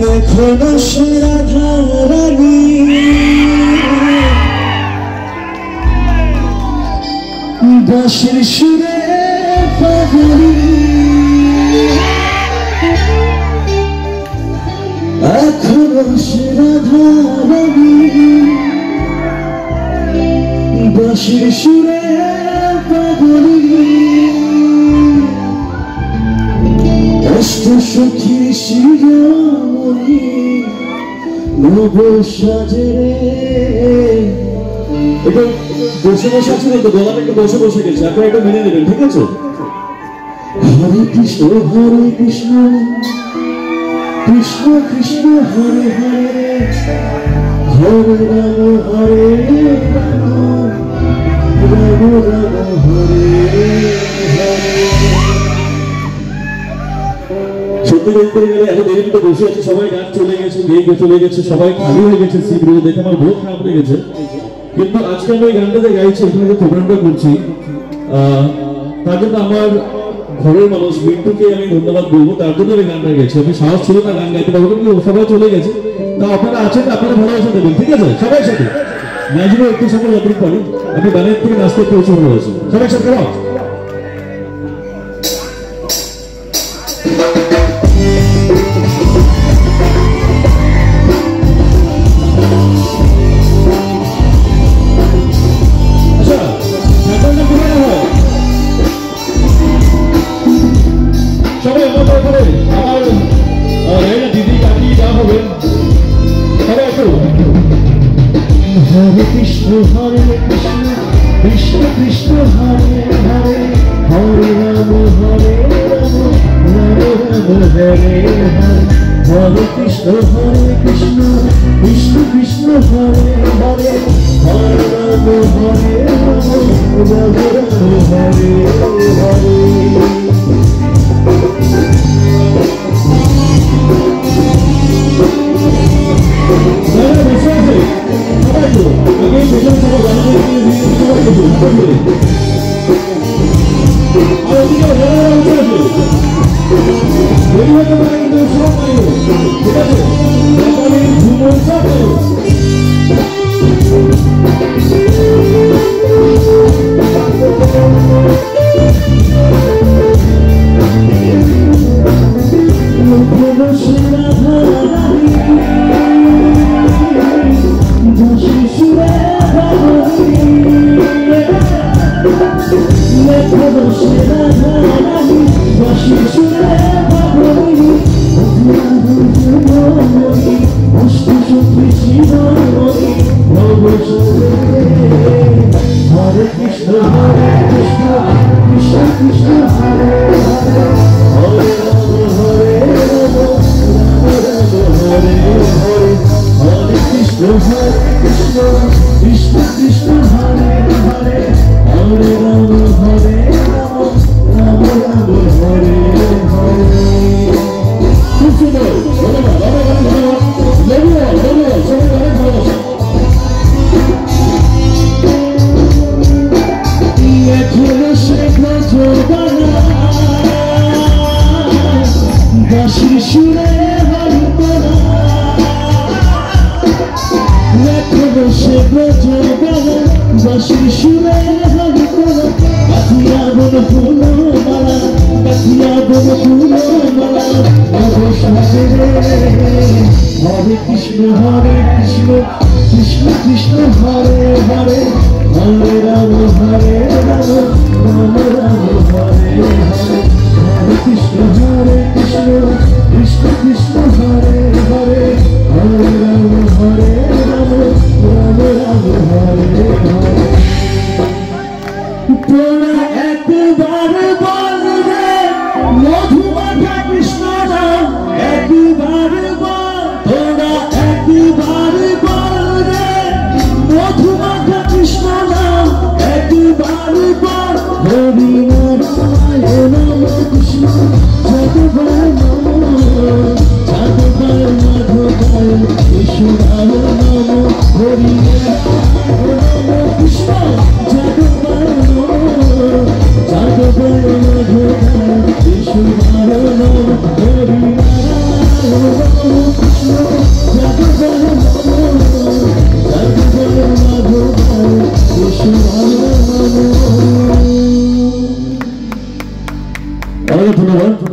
দেখো না সে রাধারানী বাঁশির সুরে পাগলি এখনো সে রাধারানী বাঁশির সুরে পাগলি অষ্ট সখীর শিরোমণি নব সাজে এটা বসে বসে আছে তো গলাটা একটু বসে বসে গেছে আপনারা একটু মেনে নেবেন ঠিক আছে হরে কৃষ্ণ কৃষ্ণ কৃষ্ণ হরে হরে হরে রাম হরে রাম রাম রাম হরে সত্যি বলতে গেলে এত দেরি তো বসে আছে সবাই গান চলে গেছে গেয়ে চলে গেছে সবাই খালি হয়ে গেছে সিটগুলো দেখে আমার বহুত খারাপ লেগেছে কিন্তু আজকে আমি এই গানটাতে গাইছি এখানে যে প্রোগ্রামটা করছি তার জন্য আমার ঘরের মানুষ মিন্টুকে আমি ধন্যবাদ বলবো তার জন্য আমি গানটা গেছি আমি সাহস ছিল না গান গাইতে পারবো কিন্তু সবাই চলে গেছে তা আপনারা আছেন আপনারা ভালোবাসা দেবেন ঠিক আছে সবাই সাথে নাচবো একটু সময় যতটুকু পারি আমি গানের থেকে নাচতে একটু উৎসাহ রয়েছে সবাই সাথে हरे Krishna Krishna Krishna Hare Hare Hare Ram Ram Hare Hare Hare Krishna Krishna Krishna Hare Hare Hare Ram Ram Hare Hare Hare Krishna, Hare Krishna, ধন্যবাদ।